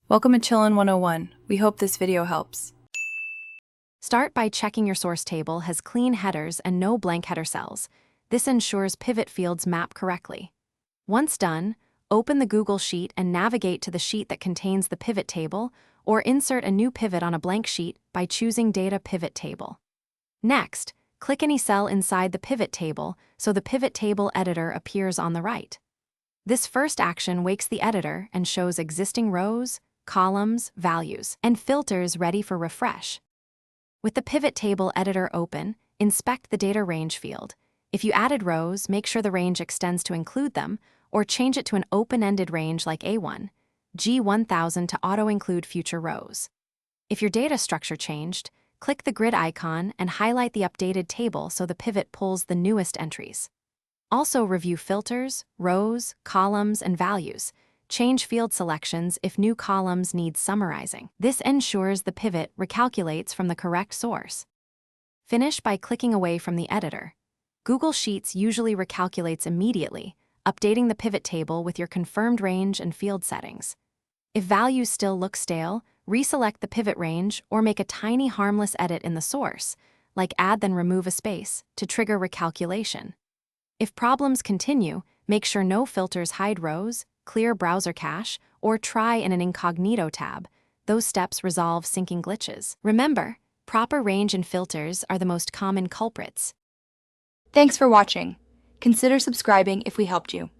Welcome to Chillin' 101. We hope this video helps. Start by checking your source table has clean headers and no blank header cells. This ensures pivot fields map correctly. Once done, open the Google Sheet and navigate to the sheet that contains the pivot table, or insert a new pivot on a blank sheet by choosing Data Pivot Table. Next, click any cell inside the pivot table so the pivot table editor appears on the right. This first action wakes the editor and shows existing rows, columns, values, and filters ready for refresh. With the pivot table editor open, inspect the data range field. If you added rows, make sure the range extends to include them, or change it to an open-ended range like A1, G1000 to auto-include future rows. If your data structure changed, click the grid icon and highlight the updated table so the pivot pulls the newest entries. Also review filters, rows, columns, and values. Change field selections if new columns need summarizing. This ensures the pivot recalculates from the correct source. Finish by clicking away from the editor. Google Sheets usually recalculates immediately, updating the pivot table with your confirmed range and field settings. If values still look stale, reselect the pivot range or make a tiny harmless edit in the source, like add then remove a space, to trigger recalculation. If problems continue, make sure no filters hide rows, clear browser cache, or try in an incognito tab. Those steps resolve syncing glitches. Remember, proper range and filters are the most common culprits. Thanks for watching. Consider subscribing if we helped you.